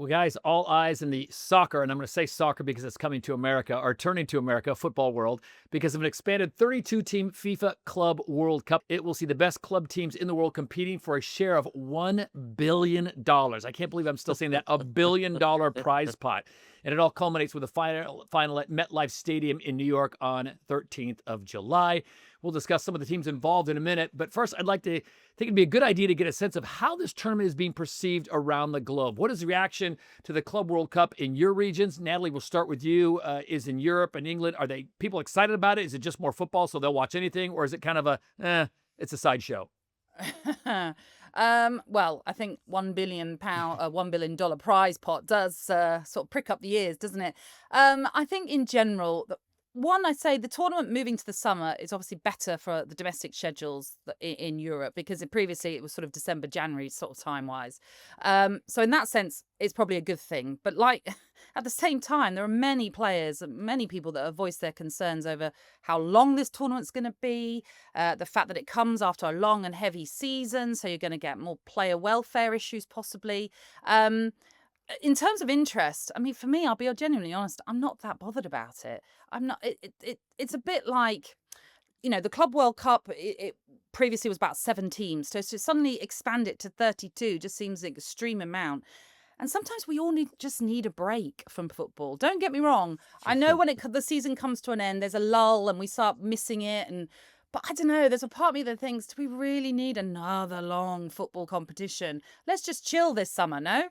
Well, guys, all eyes in the soccer, and I'm going to say soccer because it's coming to America, are turning to America, football world, because of an expanded 32-team FIFA Club World Cup. It will see the best club teams in the world competing for a share of $1 billion. I can't believe I'm still saying that, $1 billion prize pot. And it all culminates with a final at MetLife Stadium in New York on 13th of July. We'll discuss some of the teams involved in a minute, but first I think it'd be a good idea to get a sense of how this tournament is being perceived around the globe. What is the reaction to the Club World Cup in your regions? Natalie, we'll start with you. Is in Europe and England, are they people excited about it? Is it just more football so they'll watch anything? Or is it kind of it's a sideshow? Well, I think $1 billion prize pot does sort of prick up the ears, doesn't it? I think in general, I'd say the tournament moving to the summer is obviously better for the domestic schedules in Europe because previously it was sort of December, January sort of time-wise. So in that sense, it's probably a good thing. But at the same time, there are many players, many people that have voiced their concerns over how long this tournament's going to be, the fact that it comes after a long and heavy season, so you're going to get more player welfare issues possibly. In terms of interest, I mean, for me, I'll be genuinely honest, I'm not that bothered about it. I'm not. It's a bit like, the Club World Cup. It previously was about 7 teams, so to suddenly expand it to 32 just seems an extreme amount. And sometimes we all just need a break from football. Don't get me wrong. I know when the season comes to an end, there's a lull and we start missing it. But I don't know, there's a part of me that thinks, do we really need another long football competition? Let's just chill this summer, no?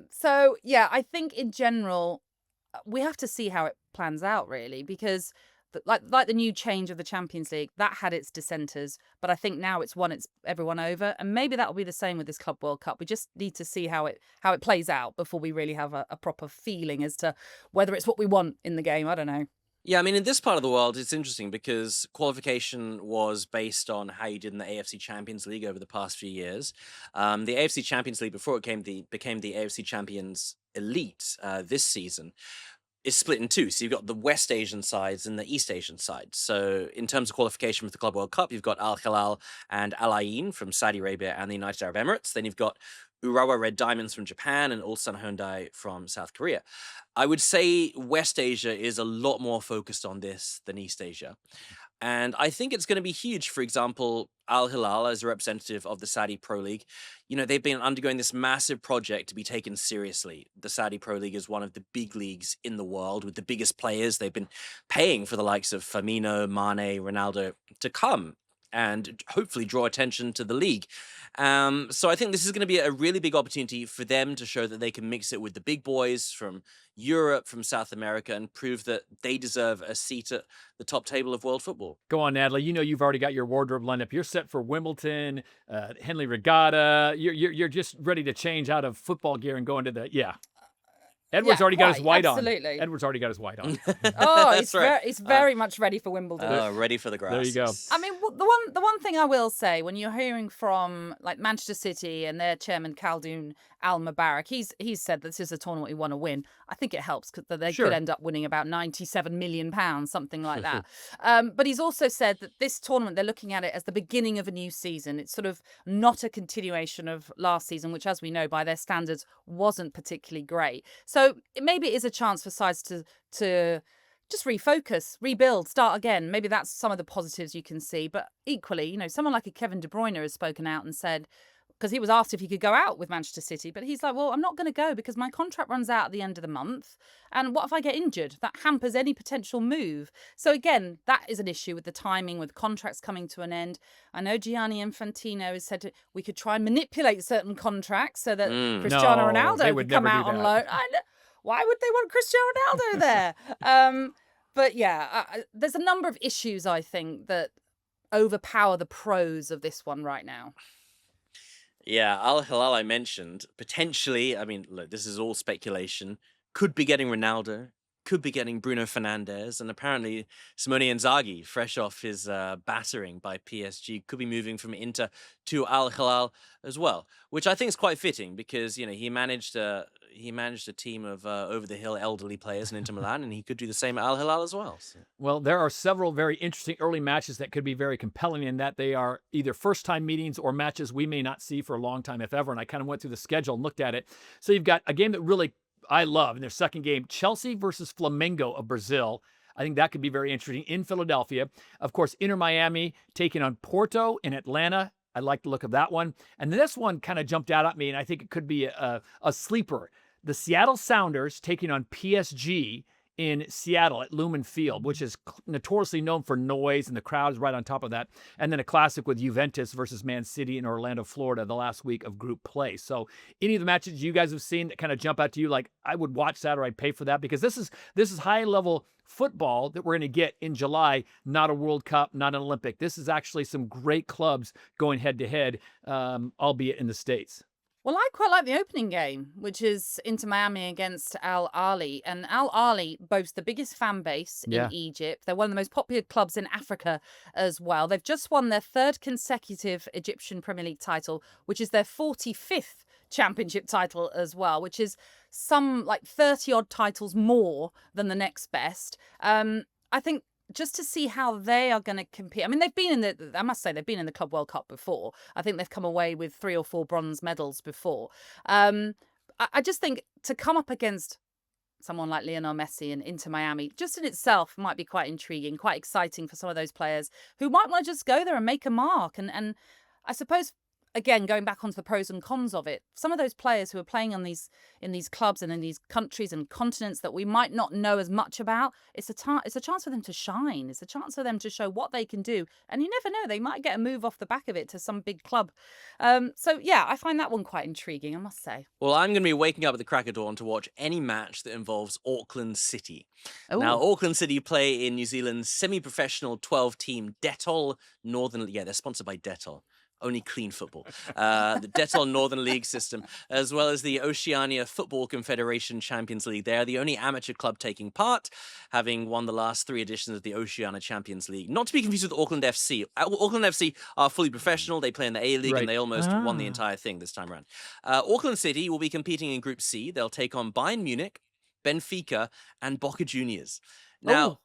So, yeah, I think in general, we have to see how it plans out, really, because like the new change of the Champions League, that had its dissenters, but I think now it's won everyone over. And maybe that will be the same with this Club World Cup. We just need to see how it plays out before we really have a proper feeling as to whether it's what we want in the game. I don't know. Yeah, I mean, in this part of the world, it's interesting because qualification was based on how you did in the AFC Champions League over the past few years. The AFC Champions League, before it became the AFC Champions Elite this season, is split in two. So you've got the West Asian sides and the East Asian sides. So in terms of qualification for the Club World Cup, you've got Al Hilal and Al Ain from Saudi Arabia and the United Arab Emirates. Then you've got Urawa Red Diamonds from Japan and Ulsan Hyundai from South Korea. I would say West Asia is a lot more focused on this than East Asia. And I think it's going to be huge. For example, Al Hilal, as a representative of the Saudi Pro League, they've been undergoing this massive project to be taken seriously. The Saudi Pro League is one of the big leagues in the world with the biggest players. They've been paying for the likes of Firmino, Mane, Ronaldo to come and hopefully draw attention to the league. So I think this is going to be a really big opportunity for them to show that they can mix it with the big boys from Europe, from South America, and prove that they deserve a seat at the top table of world football. Go on, Natalie. You've already got your wardrobe lined up. You're set for Wimbledon, Henley Regatta. You're just ready to change out of football gear and go into Edward's already got his white absolutely. on. Edward's already got his white on. Oh, it's very much ready for Wimbledon. Ready for the grass. There you go. I mean, the one thing I will say, when you're hearing from like Manchester City and their chairman Khaldoon Al Mubarak, he's said that this is a tournament we want to win. I think it helps because they could end up winning about £97 million, something like that. But he's also said that this tournament, they're looking at it as the beginning of a new season. It's sort of not a continuation of last season, which, as we know, by their standards, wasn't particularly great. So maybe it is a chance for sides to just refocus, rebuild, start again. Maybe that's some of the positives you can see. But equally, someone like a Kevin De Bruyne has spoken out and said, because he was asked if he could go out with Manchester City, but he's like, well, I'm not going to go because my contract runs out at the end of the month. And what if I get injured? That hampers any potential move. So again, that is an issue with the timing, with contracts coming to an end. I know Gianni Infantino has said we could try and manipulate certain contracts so that Cristiano Ronaldo could come out on loan. Why would they want Cristiano Ronaldo there? But yeah, there's a number of issues, I think, that overpower the pros of this one right now. Yeah, Al Hilal I mentioned, potentially, I mean, look, this is all speculation, could be getting Ronaldo, could be getting Bruno Fernandes, and apparently Simone Inzaghi, fresh off his battering by PSG, could be moving from Inter to Al Hilal as well, which I think is quite fitting because, he managed he managed a team of over-the-hill elderly players in Inter Milan, and he could do the same at Al Hilal as well. So. Well, there are several very interesting early matches that could be very compelling in that they are either first-time meetings or matches we may not see for a long time, if ever. And I kind of went through the schedule and looked at it. So you've got a game that really I love in their second game, Chelsea versus Flamengo of Brazil. I think that could be very interesting in Philadelphia. Of course, Inter Miami taking on Porto in Atlanta. I like the look of that one. And this one kind of jumped out at me, and I think it could be a sleeper. The Seattle Sounders taking on PSG in Seattle at Lumen Field, which is notoriously known for noise, and the crowd is right on top of that. And then a classic with Juventus versus Man City in Orlando, Florida, the last week of group play. So any of the matches you guys have seen that kind of jump out to you, like I would watch that or I'd pay for that, because this is high level football that we're going to get in July, not a World Cup, not an Olympic. This is actually some great clubs going head to head, albeit in the States. Well, I quite like the opening game, which is Inter Miami against Al Ahly. And Al Ahly boasts the biggest fan base Yeah. in Egypt. They're one of the most popular clubs in Africa as well. They've just won their third consecutive Egyptian Premier League title, which is their 45th championship title as well, which is some like 30 odd titles more than the next best. I think just to see how they are going to compete. I mean, I must say, they've been in the Club World Cup before. I think they've come away with 3 or 4 bronze medals before. I just think to come up against someone like Lionel Messi and Inter Miami, just in itself might be quite intriguing, quite exciting for some of those players who might want to just go there and make a mark. And I suppose, again, going back onto the pros and cons of it, some of those players who are playing in these clubs and in these countries and continents that we might not know as much about, it's a chance for them to shine. It's a chance for them to show what they can do. And you never know, they might get a move off the back of it to some big club. So yeah, I find that one quite intriguing, I must say. Well, I'm going to be waking up at the crack of dawn to watch any match that involves Auckland City. Oh. Now, Auckland City play in New Zealand's semi-professional 12-team Dettol Northern... Yeah, they're sponsored by Dettol. Only clean football. The Dettol Northern League system, as well as the Oceania Football Confederation Champions League. They are the only amateur club taking part, having won the last 3 editions of the Oceania Champions League. Not to be confused with Auckland FC. Auckland FC are fully professional. They play in the A-League, and they almost won the entire thing this time around. Auckland City will be competing in Group C. They'll take on Bayern Munich, Benfica, and Boca Juniors. Now,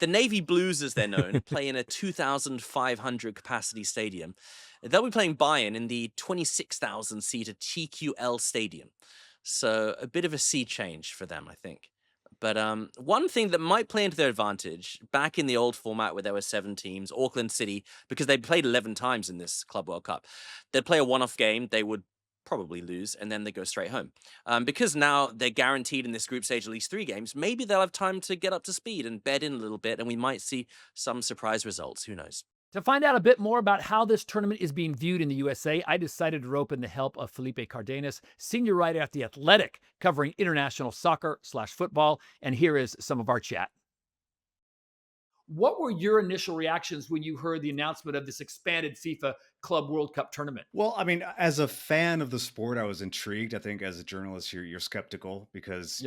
the Navy Blues, as they're known, play in a 2,500 capacity stadium. They'll be playing Bayern in the 26,000-seater TQL Stadium. So a bit of a sea change for them, I think. But one thing that might play into their advantage, back in the old format where there were 7 teams, Auckland City, because they played 11 times in this Club World Cup, they'd play a one-off game, they would probably lose, and then they go straight home. Because now they're guaranteed in this group stage at least 3 games, maybe they'll have time to get up to speed and bed in a little bit, and we might see some surprise results. Who knows? To find out a bit more about how this tournament is being viewed in the USA, I decided to rope in the help of Felipe Cardenas, senior writer at The Athletic, covering international soccer/football, and here is some of our chat. What were your initial reactions when you heard the announcement of this expanded FIFA Club World Cup tournament? Well, I mean, as a fan of the sport, I was intrigued. I think as a journalist, you're skeptical because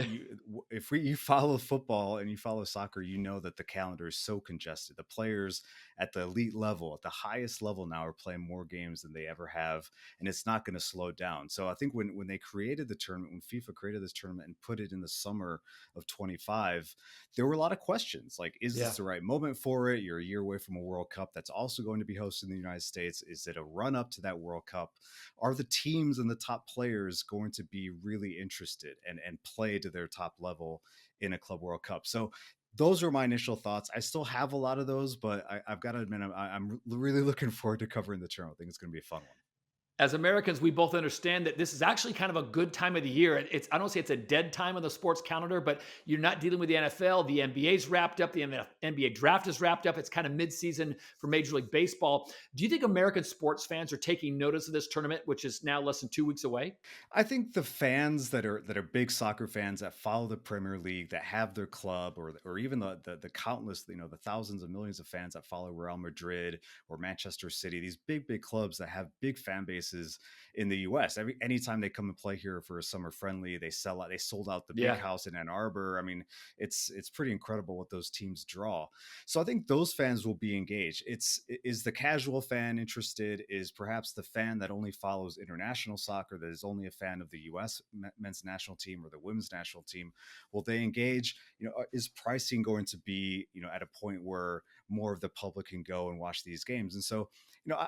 if you follow football and you follow soccer, you know that the calendar is so congested. The players at the elite level, at the highest level now, are playing more games than they ever have, and it's not going to slow down. So I think when they created the tournament, when FIFA created this tournament and put it in the summer of 25, there were a lot of questions like, is this the right moment for it? You're a year away from a World Cup that's also going to be hosted in the United States. Is it a run up to that World Cup? Are the teams and the top players going to be really interested and play to their top level in a Club World Cup? So those are my initial thoughts. I still have a lot of those, but I've got to admit, I'm really looking forward to covering the tournament. I think it's going to be a fun one. As Americans, we both understand that this is actually kind of a good time of the year. I don't say it's a dead time on the sports calendar, but you're not dealing with the NFL. The NBA's wrapped up. The NBA draft is wrapped up. It's kind of mid-season for Major League Baseball. Do you think American sports fans are taking notice of this tournament, which is now less than 2 weeks away? I think the fans that are big soccer fans that follow the Premier League, that have their club, or even the countless, the thousands of millions of fans that follow Real Madrid or Manchester City, these big clubs that have big fan bases places in the US. Anytime they come and play here for a summer friendly, they sell out. They sold out the big Yeah. house in Ann Arbor. I mean, it's pretty incredible what those teams draw. So I think those fans will be engaged. Is the casual fan interested? Is perhaps the fan that only follows international soccer, that is only a fan of the US men's national team or the women's national team, will they engage? Is pricing going to be, at a point where more of the public can go and watch these games? And so,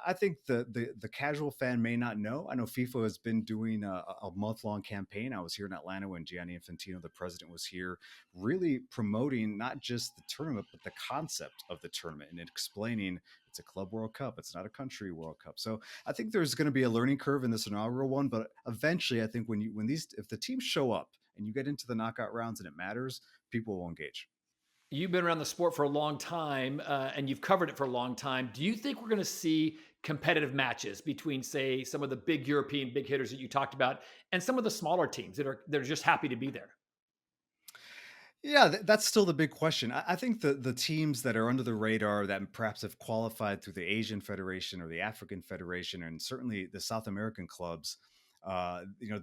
I think the casual fan may not know. I know FIFA has been doing a month-long campaign. I was here in Atlanta when Gianni Infantino, the president, was here, really promoting not just the tournament, but the concept of the tournament and explaining it's a Club World Cup. It's not a country World Cup. So I think there's going to be a learning curve in this inaugural one, but eventually I think if the teams show up and you get into the knockout rounds and it matters, people will engage. You've been around the sport for a long time, and you've covered it for a long time. Do you think we're going to see competitive matches between, say, some of the big European big hitters that you talked about and some of the smaller teams that are just happy to be there? Yeah, that's still the big question. I think the teams that are under the radar that perhaps have qualified through the Asian Federation or the African Federation, and certainly the South American clubs,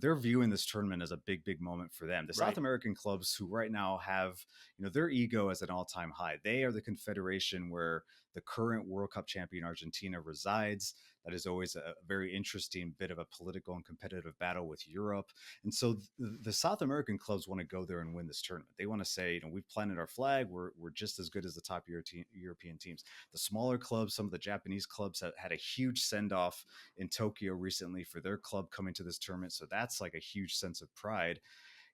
they're viewing this tournament as a big, big moment for them. The Right. South American clubs who right now have, their ego as an all-time high. They are the confederation where the current World Cup champion Argentina resides. That is always a very interesting bit of a political and competitive battle with Europe. And so the South American clubs want to go there and win this tournament. They want to say, we've planted our flag. We're just as good as the top European teams. The smaller clubs, some of the Japanese clubs have had a huge send-off in Tokyo recently for their club coming to this tournament. So that's like a huge sense of pride.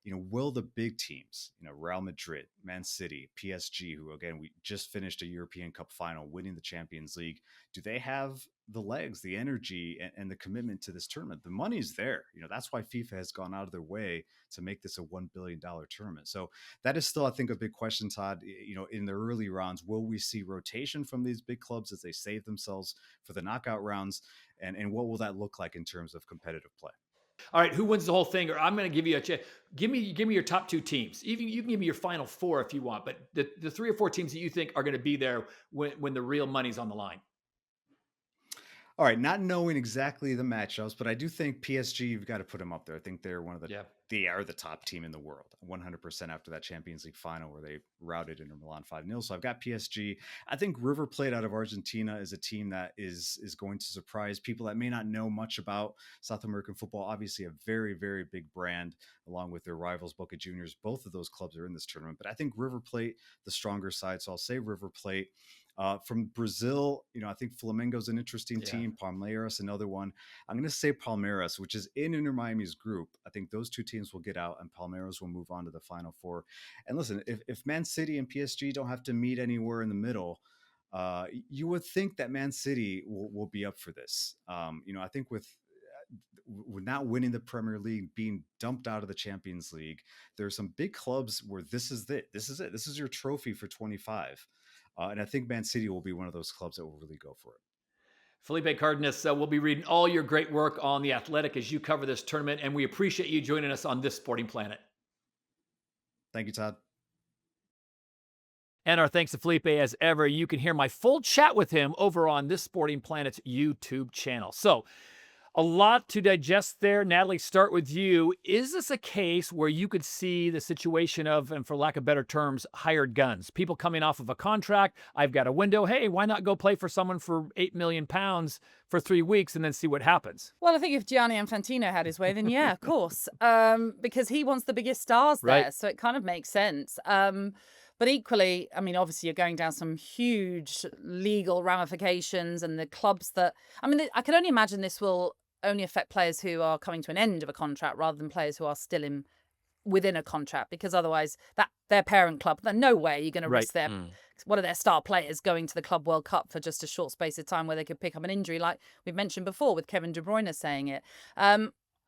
Will the big teams, Real Madrid, Man City, PSG, who again, we just finished a European Cup final, winning the Champions League, do they have the legs, the energy, and the commitment to this tournament? The money's there. That's why FIFA has gone out of their way to make this a $1 billion tournament. So that is still, I think, a big question, Todd. In the early rounds, will we see rotation from these big clubs as they save themselves for the knockout rounds? And what will that look like in terms of competitive play? All right, who wins the whole thing? Or I'm going to give you a chance. Give me your top two teams. Even you can give me your final four if you want, but the three or four teams that you think are going to be there when the real money's on the line. All right, not knowing exactly the matchups, but I do think PSG, you've got to put them up there. I think they're they are the top team in the world, 100% after that Champions League final where they routed Inter Milan 5-0. So I've got PSG. I think River Plate out of Argentina is a team that is going to surprise people that may not know much about South American football. Obviously a very, very big brand along with their rivals, Boca Juniors. Both of those clubs are in this tournament, but I think River Plate, the stronger side. So I'll say River Plate. From Brazil, I think Flamengo's an interesting team. Palmeiras, another one. I'm going to say Palmeiras, which is in Inter Miami's group. I think those two teams will get out and Palmeiras will move on to the Final Four. And listen, if Man City and PSG don't have to meet anywhere in the middle, you would think that Man City will be up for this. I think with not winning the Premier League, being dumped out of the Champions League, there are some big clubs where this is it. This is your trophy for 25. And I think Man City will be one of those clubs that will really go for it. Felipe Cardenas, we'll be reading all your great work on The Athletic as you cover this tournament, and we appreciate you joining us on This Sporting Planet. Thank you, Todd. And our thanks to Felipe as ever. You can hear my full chat with him over on This Sporting Planet's YouTube channel. So, a lot to digest there. Natalie, start with you. Is this a case where you could see the situation of, and for lack of better terms, hired guns? People coming off of a contract. I've got a window. Hey, why not go play for someone for £8 million for 3 weeks and then see what happens? Well, I think if Gianni Infantino had his way, then yeah, of course. Because he wants the biggest stars there. Right. So it kind of makes sense. But equally, I mean, obviously you're going down some huge legal ramifications and the clubs that, I mean, I can only imagine this will only affect players who are coming to an end of a contract rather than players who are still within a contract, because otherwise that their parent club, no way you're going to risk one of their star players going to the Club World Cup for just a short space of time where they could pick up an injury, like we've mentioned before with Kevin De Bruyne saying it.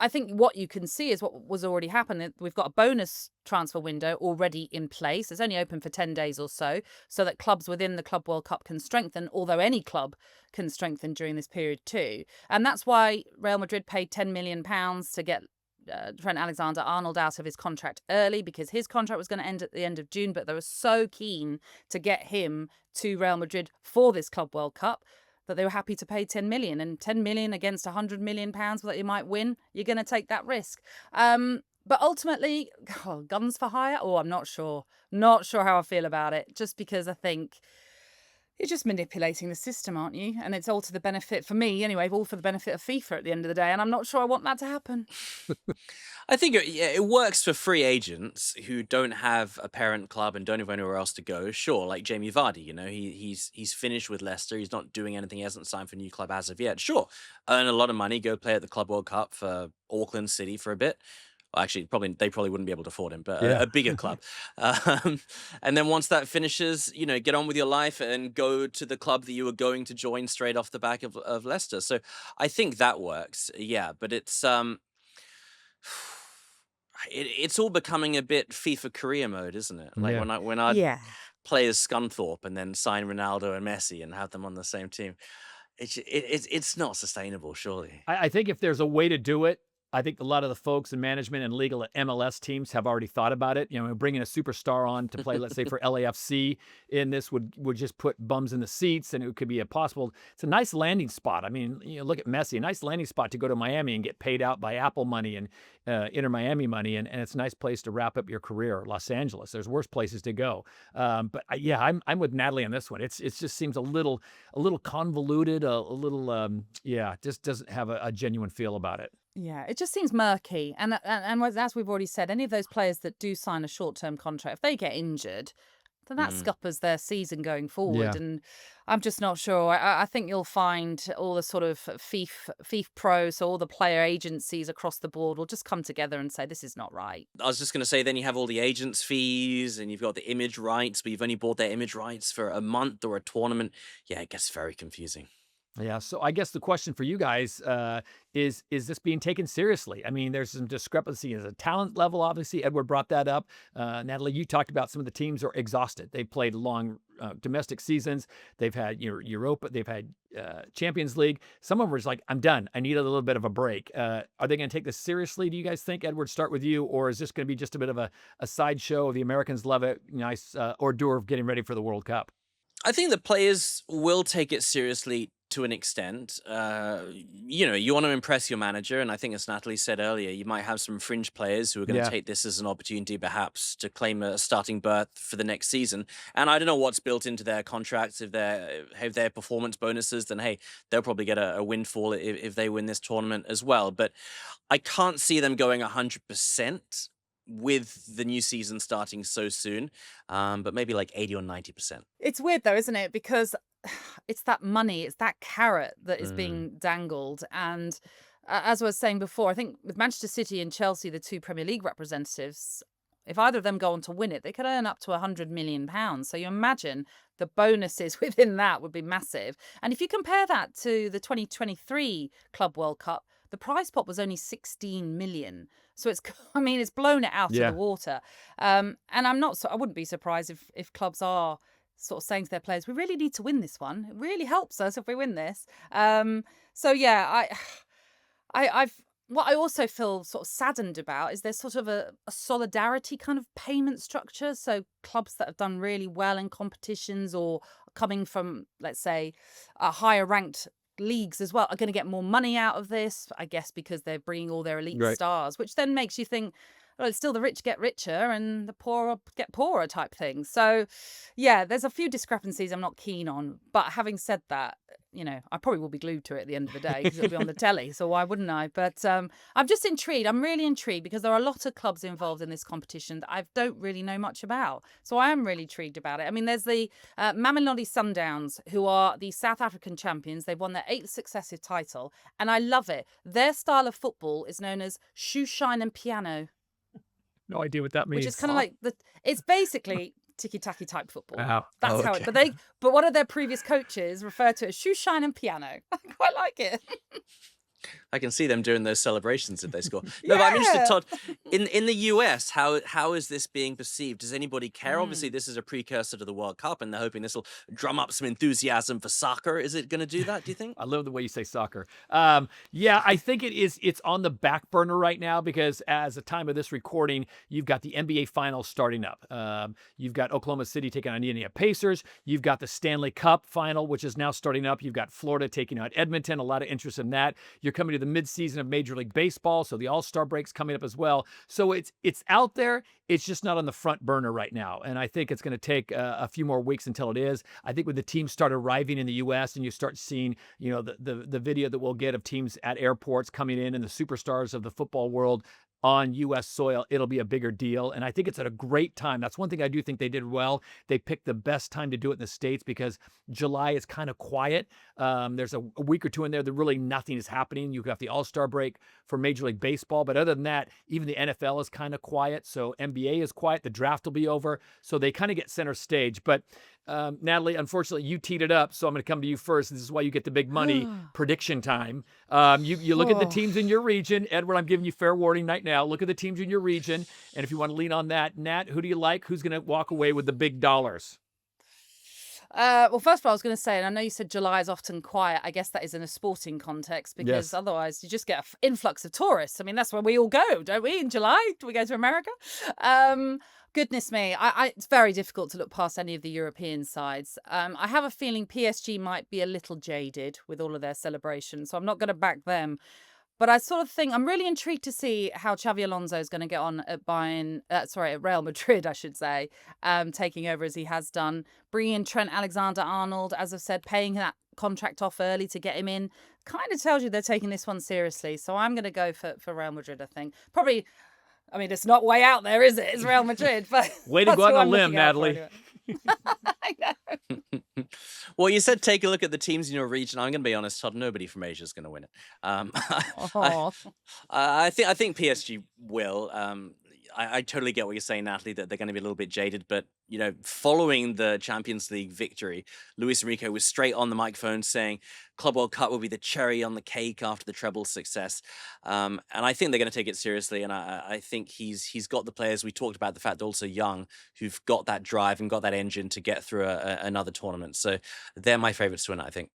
I think what you can see is what was already happening. We've got a bonus transfer window already in place. It's only open for 10 days or so that clubs within the Club World Cup can strengthen, although any club can strengthen during this period too. And that's why Real Madrid paid £10 million to get Trent Alexander-Arnold out of his contract early, because his contract was going to end at the end of June, but they were so keen to get him to Real Madrid for this Club World Cup that they were happy to pay 10 million, and 10 million against 100 million pounds that you might win. You're going to take that risk. But ultimately, guns for hire? Oh, I'm not sure. Not sure how I feel about it, just because I think you're just manipulating the system, aren't you? And it's all to the benefit, for me anyway, all for the benefit of FIFA at the end of the day. And I'm not sure I want that to happen. I think it works for free agents who don't have a parent club and don't have anywhere else to go. Sure, like Jamie Vardy, he's finished with Leicester. He's not doing anything. He hasn't signed for a new club as of yet. Sure, earn a lot of money, go play at the Club World Cup for Auckland City for a bit. Well, actually, they probably wouldn't be able to afford him, but Yeah. a bigger club. And then once that finishes, get on with your life and go to the club that you were going to join straight off the back of Leicester. So I think that works. Yeah, but it's it's all becoming a bit FIFA career mode, isn't it? Like Yeah. when I Yeah. play as Scunthorpe and then sign Ronaldo and Messi and have them on the same team, it's not sustainable, surely. I think if there's a way to do it, I think a lot of the folks in management and legal at MLS teams have already thought about it. Bringing a superstar on to play, let's say for LAFC in this would just put bums in the seats, and it could be it's a nice landing spot. I mean, look at Messi, a nice landing spot to go to Miami and get paid out by Apple money and Inter Miami money, and it's a nice place to wrap up your career. Los Angeles, there's worse places to go. But I'm with Natalie on this one. It just seems a little convoluted, a little just doesn't have a genuine feel about it. Yeah, it just seems murky. And as we've already said, any of those players that do sign a short-term contract, if they get injured, then that scuppers their season going forward. Yeah. And I'm just not sure. I think you'll find all the sort of FIFA Pro, so all the player agencies across the board will just come together and say, this is not right. I was just going to say, then you have all the agents' fees and you've got the image rights, but you've only bought their image rights for a month or a tournament. Yeah, it gets very confusing. Yeah, so I guess the question for you guys is this being taken seriously? I mean, there's some discrepancy as a talent level. Obviously, Edward brought that up. Natalie, you talked about some of the teams are exhausted. They've played long domestic seasons. They've had Europa. They've had Champions League. Some of them are just like, I'm done. I need a little bit of a break. Are they going to take this seriously? Do you guys think? Edward, start with you, or is this going to be just a bit of a sideshow? The Americans love it. Nice hors d'oeuvre getting ready for the World Cup. I think the players will take it seriously to an extent. You want to impress your manager, and I think, as Natalie said earlier, you might have some fringe players who are going to take this as an opportunity perhaps to claim a starting berth for the next season. And I don't know what's built into their contracts. If they have their performance bonuses, then hey, they'll probably get a windfall if they win this tournament as well. But I can't see them going 100% with the new season starting so soon, but maybe like 80 or 90%. It's weird though, isn't it? Because it's that money, it's that carrot that is being dangled. And as I was saying before, I think with Manchester City and Chelsea, the two Premier League representatives, if either of them go on to win it, they could earn up to £100 million. So you imagine the bonuses within that would be massive. And if you compare that to the 2023 Club World Cup, the prize pot was only 16 million. So it's blown it out of the water. And I wouldn't be surprised if clubs are sort of saying to their players, we really need to win this one. It really helps us if we win this. What I also feel sort of saddened about is there's sort of a solidarity kind of payment structure. So clubs that have done really well in competitions or coming from, let's say, a higher ranked leagues as well are going to get more money out of this, I guess, because they're bringing all their elite stars, which then makes you think, well, it's still the rich get richer and the poor get poorer type thing. So, yeah, there's a few discrepancies I'm not keen on. But having said that, I probably will be glued to it at the end of the day because it'll be on the telly. So why wouldn't I? But I'm just intrigued. I'm really intrigued because there are a lot of clubs involved in this competition that I don't really know much about. So I am really intrigued about it. I mean, there's the Mamelodi Sundowns, who are the South African champions. They've won their 8th successive title. And I love it. Their style of football is known as shoe shine and piano. No idea what that means. Which is kind of like it's basically tiki-taki type football. Wow. That's how it. But one of their previous coaches referred to it as shoe shine and piano. I quite like it. I can see them doing those celebrations if they score. No, but I'm interested, Todd, in the US, how is this being perceived? Does anybody care? Obviously, this is a precursor to the World Cup, and they're hoping this will drum up some enthusiasm for soccer. Is it going to do that, do you think? I love the way you say soccer. Yeah, I think it is. It's on the back burner right now because as the time of this recording, you've got the NBA Finals starting up. You've got Oklahoma City taking on Indiana Pacers. You've got the Stanley Cup Final, which is now starting up. You've got Florida taking on Edmonton. A lot of interest in that. You're coming to the midseason of Major League Baseball, so the All-Star break's coming up as well. So it's out there. It's just not on the front burner right now, and I think it's going to take a few more weeks until it is. I think when the teams start arriving in the U.S. and you start seeing, the video that we'll get of teams at airports coming in and the superstars of the football world on U.S. soil, it'll be a bigger deal. And I think it's at a great time. That's one thing I do think they did well. They picked the best time to do it in the States because July is kind of quiet. There's a week or two in there that really nothing is happening. You've got the All-Star break for Major League Baseball. But other than that, even the NFL is kind of quiet. So NBA is quiet. The draft will be over. So they kind of get center stage. But Natalie, unfortunately, you teed it up, so I'm going to come to you first. This is why you get the big money prediction time. You look at the teams in your region. Edward, I'm giving you fair warning right now. Look at the teams in your region, and if you want to lean on that, Nat, who do you like? Who's going to walk away with the big dollars? Well, first of all, I was going to say, and I know you said July is often quiet. I guess that is in a sporting context because otherwise you just get an influx of tourists. I mean, that's where we all go, don't we? In July, do we go to America? Goodness me, it's very difficult to look past any of the European sides. I have a feeling PSG might be a little jaded with all of their celebrations, so I'm not going to back them. But I sort of think I'm really intrigued to see how Xavi Alonso is going to get on at at Real Madrid, I should say, taking over as he has done, bringing in Trent Alexander-Arnold, as I've said, paying that contract off early to get him in, kind of tells you they're taking this one seriously. So I'm going to go for Real Madrid, I think. Probably, I mean, it's not way out there, is it? It's Real Madrid. But way to go out on a limb, Natalie. I know. Well, you said take a look at the teams in your region. I'm going to be honest, Todd. Nobody from Asia is going to win it. I think PSG will. I totally get what you're saying, Natalie, that they're going to be a little bit jaded. But, following the Champions League victory, Luis Enrique was straight on the microphone saying Club World Cup will be the cherry on the cake after the treble success. And I think they're going to take it seriously. And I think he's got the players. We talked about the fact they're also young, who've got that drive and got that engine to get through another tournament. So they're my favorites to win, I think.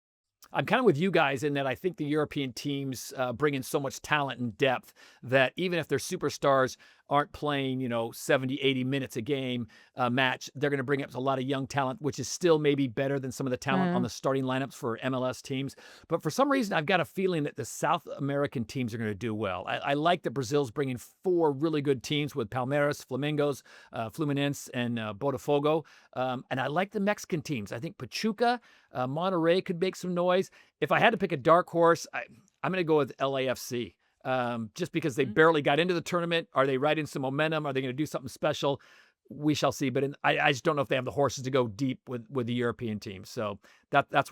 I'm kind of with you guys in that I think the European teams bring in so much talent and depth that even if their superstars aren't playing, 70, 80 minutes a game match, they're going to bring up a lot of young talent, which is still maybe better than some of the talent on the starting lineups for MLS teams. But for some reason, I've got a feeling that the South American teams are going to do well. I like that Brazil's bringing 4 really good teams with Palmeiras, Flamingos, Fluminense, and Botafogo. And I like the Mexican teams. I think Pachuca, Monterrey could make some noise. If I had to pick a dark horse, I'm going to go with LAFC. Just because they barely got into the tournament. Are they riding some momentum? Are they going to do something special? We shall see. But I just don't know if they have the horses to go deep with the European teams. So that's where